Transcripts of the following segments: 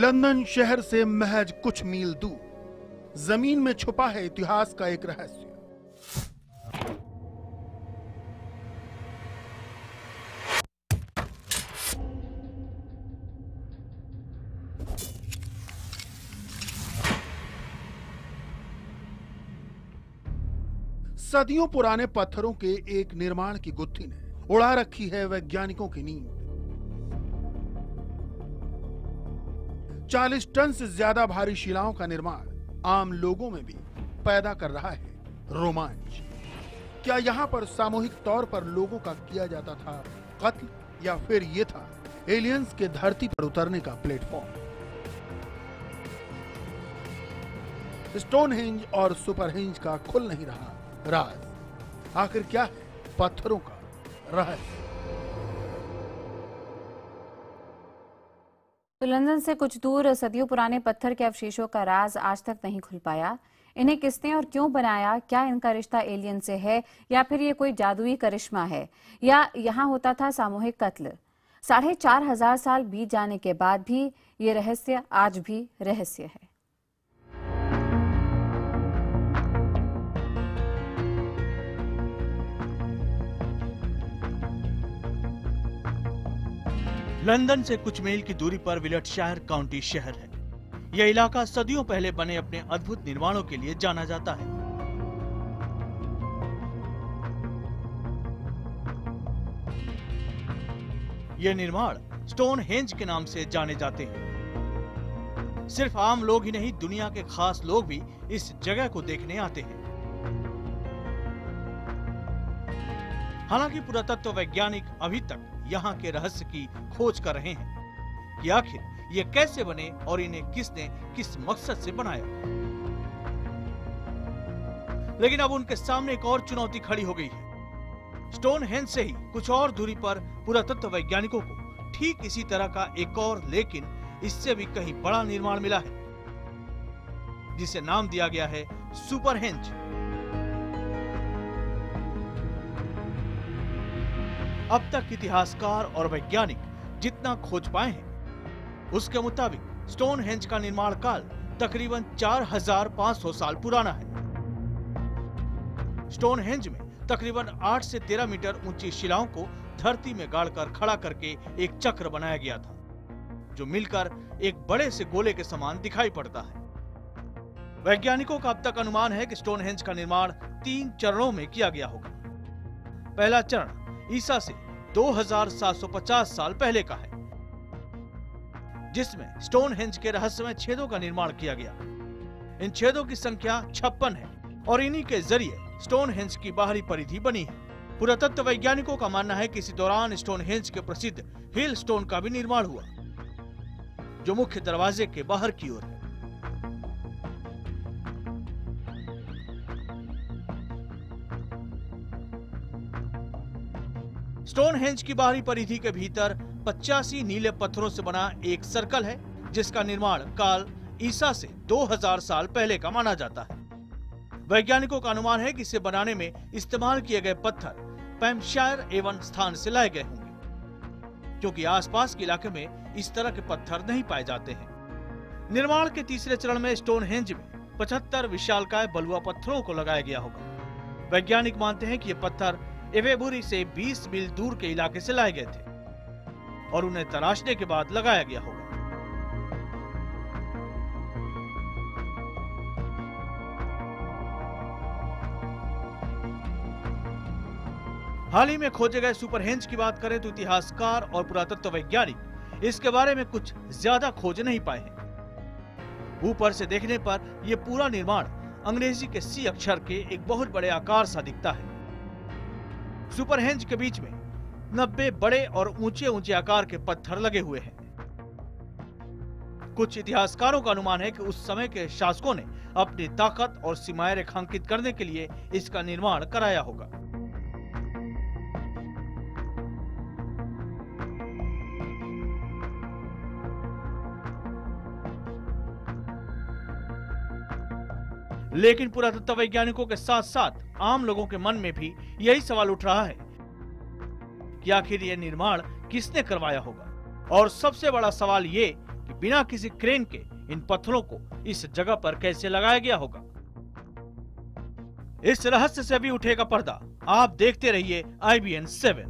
London शहर से महज कुछ मील दूर जमीन में छुपा है इतिहास का एक रहस्य। सदियों पुराने पत्थरों के एक निर्माण की गुत्थी ने उड़ा रखी है वैज्ञानिकों की नींद। 40 टन से ज्यादा भारी शिलाओं का निर्माण आम लोगों में भी पैदा कर रहा है रोमांच। क्या यहाँ पर सामूहिक तौर पर लोगों का किया जाता था कत्ल, या फिर ये था एलियंस के धरती पर उतरने का प्लेटफॉर्म? स्टोनहेंज और सुपरहेंज का खुल नहीं रहा राज। आखिर क्या है पत्थरों का रहस्य? तो लंदन से कुछ दूर सदियों पुराने पत्थर के अवशेषों का राज आज तक नहीं खुल पाया। इन्हें किसने और क्यों बनाया? क्या इनका रिश्ता एलियन से है, या फिर ये कोई जादुई करिश्मा है, या यहाँ होता था सामूहिक कत्ल? 4500 साल बीत जाने के बाद भी ये रहस्य आज भी रहस्य है। लंदन से कुछ मील की दूरी पर विल्टशायर काउंटी शहर है। यह इलाका सदियों पहले बने अपने अद्भुत निर्माणों के लिए जाना जाता है। ये निर्माण स्टोनहेंज के नाम से जाने जाते हैं। सिर्फ आम लोग ही नहीं, दुनिया के खास लोग भी इस जगह को देखने आते हैं। हालांकि पुरातत्व वैज्ञानिक अभी तक यहाँ के रहस्य की खोज कर रहे हैं कि आखिर ये कैसे बने और इन्हें किसने किस मकसद से बनाया। लेकिन अब उनके सामने एक और चुनौती खड़ी हो गई है। स्टोनहेंज से ही कुछ और दूरी पर पुरातत्व वैज्ञानिकों को ठीक इसी तरह का एक और, लेकिन इससे भी कहीं बड़ा निर्माण मिला है, जिसे नाम दिया गया है सुपरहेंज। अब तक इतिहासकार और वैज्ञानिक जितना खोज पाए हैं, उसके मुताबिक स्टोनहेंज का निर्माण काल तकरीबन 4500 साल पुराना है। स्टोनहेंज में तकरीबन 8 से 13 मीटर ऊंची शिलाओं को धरती में गाड़कर खड़ा करके एक चक्र बनाया गया था, जो मिलकर एक बड़े से गोले के समान दिखाई पड़ता है। वैज्ञानिकों का अब तक अनुमान है कि स्टोनहेंज का निर्माण 3 चरणों में किया गया होगा। पहला चरण ईसा से 2750 साल पहले का है, जिसमें स्टोनहेंज के रहस्यमय छेदों का निर्माण किया गया। इन छेदों की संख्या 56 है और इन्हीं के जरिए स्टोनहेंज की बाहरी परिधि बनी है। पुरातत्व वैज्ञानिकों का मानना है कि इसी दौरान स्टोनहेंज के प्रसिद्ध हिल स्टोन का भी निर्माण हुआ, जो मुख्य दरवाजे के बाहर की ओर है। स्टोनहेंज की बाहरी परिधि के भीतर 85 नीले पत्थरों से बना एक सर्कल है, जिसका निर्माण काल ईसा से 2000 साल पहले का माना जाता है। वैज्ञानिकों का अनुमान है कि इसे बनाने में इस्तेमाल किए गए पत्थर पैम्पशायर एवन स्थान से लाए गए होंगे, क्योंकि आसपास के इलाके में इस तरह के पत्थर नहीं पाए जाते हैं। निर्माण के तीसरे चरण में स्टोनहेंज में 75 विशालकाय बलुआ पत्थरों को लगाया गया होगा। वैज्ञानिक मानते हैं कि ये पत्थर एवेबुरी से 20 मील दूर के इलाके से लाए गए थे और उन्हें तराशने के बाद लगाया गया होगा। हाल ही में खोजे गए सुपरहेंज की बात करें तो इतिहासकार और पुरातत्व वैज्ञानिक इसके बारे में कुछ ज्यादा खोज नहीं पाए हैं। ऊपर से देखने पर यह पूरा निर्माण अंग्रेजी के सी अक्षर के एक बहुत बड़े आकार सा दिखता है। सुपरहेंज के बीच में 90 बड़े और ऊंचे ऊंचे आकार के पत्थर लगे हुए हैं। कुछ इतिहासकारों का अनुमान है कि उस समय के शासकों ने अपनी ताकत और सीमाएं रेखांकित करने के लिए इसका निर्माण कराया होगा। लेकिन पुरातत्व वैज्ञानिकों के साथ साथ आम लोगों के मन में भी यही सवाल उठ रहा है कि आखिर यह निर्माण किसने करवाया होगा। और सबसे बड़ा सवाल ये कि बिना किसी क्रेन के इन पत्थरों को इस जगह पर कैसे लगाया गया होगा। इस रहस्य से भी उठेगा पर्दा। आप देखते रहिए IBN 7।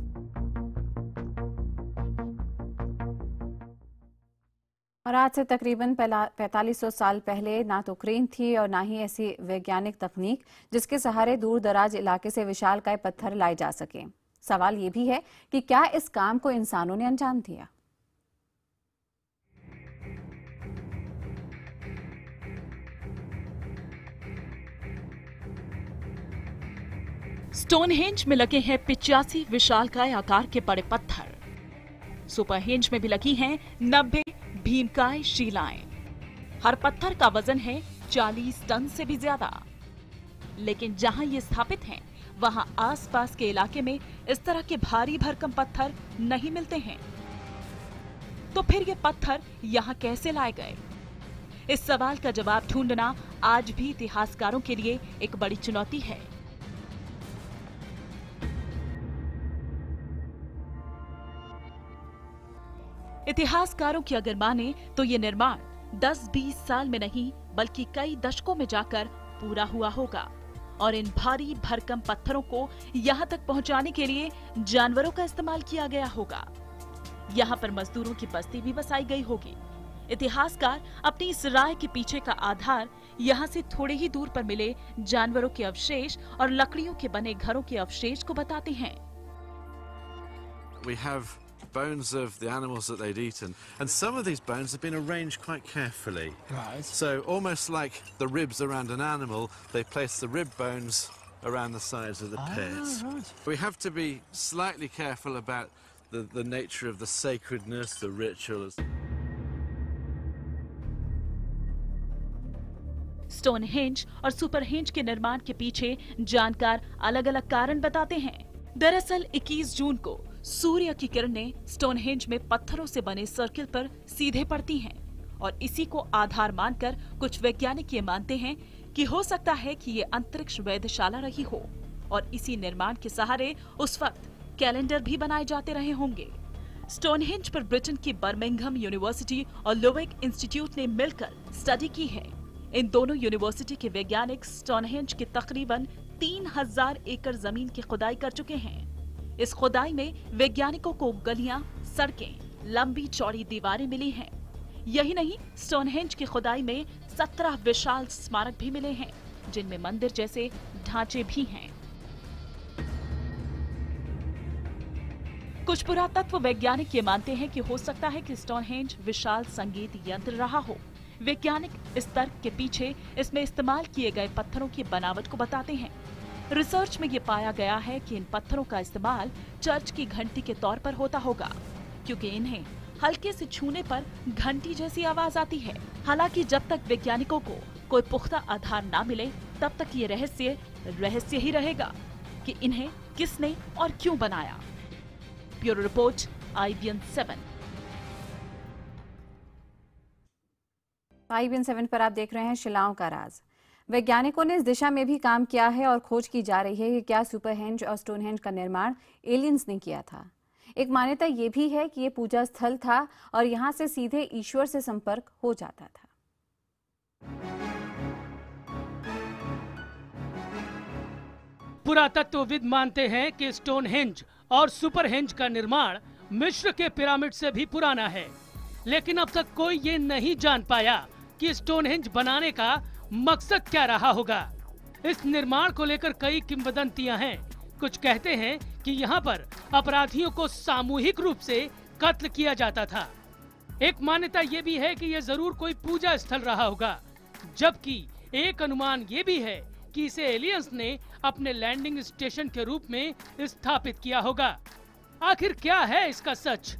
और आज से तकरीबन 4500 साल पहले ना तो क्रेन थी और ना ही ऐसी वैज्ञानिक तकनीक जिसके सहारे दूर दराज इलाके से विशालकाय पत्थर लाए जा सके। सवाल ये भी है कि क्या इस काम को इंसानों ने अंजाम दिया? स्टोनहेंज में लगे हैं 85 विशालकाय आकार के बड़े पत्थर। सुपरहेंज में भी लगी हैं 90 भीमकाय शिलाएं। हर पत्थर का वजन है 40 टन से भी ज्यादा। लेकिन जहां ये स्थापित हैं, वहां आसपास के इलाके में इस तरह के भारी भरकम पत्थर नहीं मिलते हैं। तो फिर ये पत्थर यहां कैसे लाए गए? इस सवाल का जवाब ढूंढना आज भी इतिहासकारों के लिए एक बड़ी चुनौती है। इतिहासकारों की अगर माने तो ये निर्माण 10-20 साल में नहीं बल्कि कई दशकों में जाकर पूरा हुआ होगा। और इन भारी भरकम पत्थरों को यहाँ तक पहुँचाने के लिए जानवरों का इस्तेमाल किया गया होगा। यहाँ पर मजदूरों की बस्ती भी बसाई गई होगी। इतिहासकार अपनी इस राय के पीछे का आधार यहाँ से थोड़े ही दूर पर मिले जानवरों के अवशेष और लकड़ियों के बने घरों के अवशेष को बताते हैं। We have bones of the animals that they'd eaten, and some of these bones have been arranged quite carefully. Right. So almost like the ribs around an animal, they place the rib bones around the sides of the pits. Right. We have to be slightly careful about the nature of the sacredness, the rituals. Stonehenge और सुपरहेंज के निर्माण के पीछे जानकार अलग-अलग कारण बताते हैं। दरअसल 21 जून को सूर्य की किरणें स्टोनहेंज में पत्थरों से बने सर्किल पर सीधे पड़ती हैं और इसी को आधार मानकर कुछ वैज्ञानिक ये मानते हैं कि हो सकता है कि ये अंतरिक्ष वेधशाला रही हो और इसी निर्माण के सहारे उस वक्त कैलेंडर भी बनाए जाते रहे होंगे। स्टोनहेंज पर ब्रिटेन की बर्मिंघम यूनिवर्सिटी और लोवेक इंस्टीट्यूट ने मिलकर स्टडी की है। इन दोनों यूनिवर्सिटी के वैज्ञानिक स्टोनहेंज की तकरीबन 3000 एकड़ जमीन की खुदाई कर चुके हैं। इस खुदाई में वैज्ञानिकों को गलियां, सड़कें, लंबी चौड़ी दीवारें मिली हैं। यही नहीं, स्टोनहेंज की खुदाई में 17 विशाल स्मारक भी मिले हैं, जिनमें मंदिर जैसे ढांचे भी हैं। कुछ पुरातत्व वैज्ञानिक ये मानते हैं कि हो सकता है कि स्टोनहेंज विशाल संगीत यंत्र रहा हो। वैज्ञानिक इस तर्क के पीछे इसमें इस्तेमाल किए गए पत्थरों की बनावट को बताते हैं। रिसर्च में ये पाया गया है कि इन पत्थरों का इस्तेमाल चर्च की घंटी के तौर पर होता होगा, क्योंकि इन्हें हल्के से छूने पर घंटी जैसी आवाज आती है। हालांकि जब तक वैज्ञानिकों को कोई पुख्ता आधार ना मिले, तब तक ये रहस्य ही रहेगा कि इन्हें किसने और क्यों बनाया। Bureau report, IBN 7। IBN 7 पर आप देख रहे हैं शिलाओं का राज। वैज्ञानिकों ने इस दिशा में भी काम किया है और खोज की जा रही है कि क्या सुपरहेंज और स्टोनहेंज का निर्माण एलियंस ने किया था। एक मान्यता ये भी है कि ये पूजा स्थल था और यहाँ से सीधे ईश्वर से संपर्क हो जाता था। पुरातत्वविद मानते हैं कि स्टोनहेंज और सुपरहेंज का निर्माण मिस्र के पिरामिड से भी पुराना है, लेकिन अब तक कोई ये नहीं जान पाया कि स्टोनहेंज बनाने का मकसद क्या रहा होगा। इस निर्माण को लेकर कई किंवदंतियां हैं। कुछ कहते हैं कि यहाँ पर अपराधियों को सामूहिक रूप से कत्ल किया जाता था। एक मान्यता ये भी है कि यह जरूर कोई पूजा स्थल रहा होगा, जबकि एक अनुमान ये भी है कि इसे एलियंस ने अपने लैंडिंग स्टेशन के रूप में स्थापित किया होगा। आखिर क्या है इसका सच?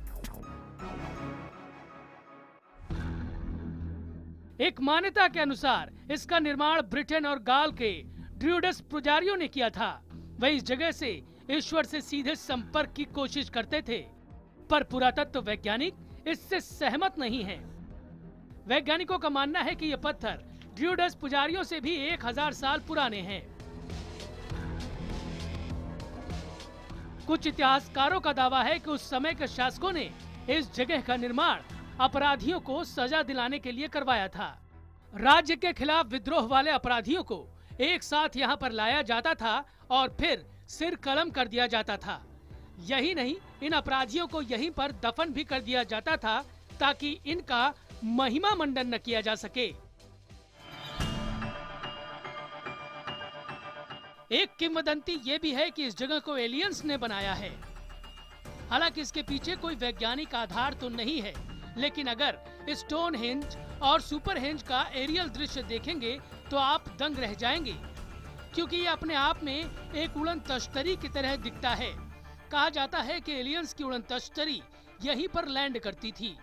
एक मान्यता के अनुसार इसका निर्माण ब्रिटेन और गाल के ड्रूडस पुजारियों ने किया था। वे इस जगह से ईश्वर से सीधे संपर्क की कोशिश करते थे, पर पुरातत्व वैज्ञानिक इससे सहमत नहीं हैं। वैज्ञानिकों का मानना है कि ये पत्थर ड्रूडस पुजारियों से भी 1000 साल पुराने हैं। कुछ इतिहासकारों का दावा है कि उस समय के शासकों ने इस जगह का निर्माण अपराधियों को सजा दिलाने के लिए करवाया था। राज्य के खिलाफ विद्रोह वाले अपराधियों को एक साथ यहाँ पर लाया जाता था और फिर सिर कलम कर दिया जाता था। यही नहीं, इन अपराधियों को यहीं पर दफन भी कर दिया जाता था ताकि इनका महिमा मंडन न किया जा सके। एक किंवदंती ये भी है कि इस जगह को एलियंस ने बनाया है। हालांकि इसके पीछे कोई वैज्ञानिक आधार तो नहीं है, लेकिन अगर स्टोनहेंज और सुपरहेंज का एरियल दृश्य देखेंगे तो आप दंग रह जाएंगे, क्योंकि ये अपने आप में एक उड़न तश्तरी की तरह दिखता है। कहा जाता है कि एलियंस की उड़न तश्तरी यहीं पर लैंड करती थी।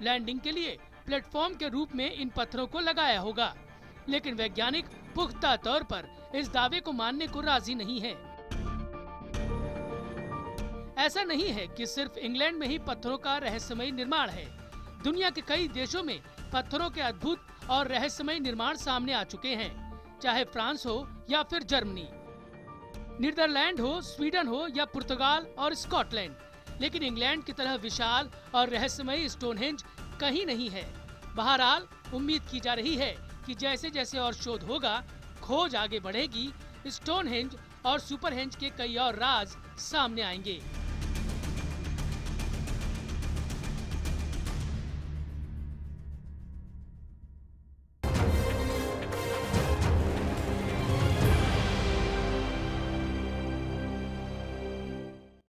लैंडिंग के लिए प्लेटफॉर्म के रूप में इन पत्थरों को लगाया होगा, लेकिन वैज्ञानिक पुख्ता तौर पर इस दावे को मानने को राजी नहीं है। ऐसा नहीं है कि सिर्फ इंग्लैंड में ही पत्थरों का रहस्यमयी निर्माण है। दुनिया के कई देशों में पत्थरों के अद्भुत और रहस्यमयी निर्माण सामने आ चुके हैं, चाहे फ्रांस हो या फिर जर्मनी, नीदरलैंड हो, स्वीडन हो या पुर्तगाल और स्कॉटलैंड। लेकिन इंग्लैंड की तरह विशाल और रहस्यमयी स्टोनहेंज कहीं नहीं है। बहरहाल उम्मीद की जा रही है कि जैसे जैसे और शोध होगा, खोज आगे बढ़ेगी, स्टोनहेंज और सुपरहेंज के कई और राज सामने आएंगे।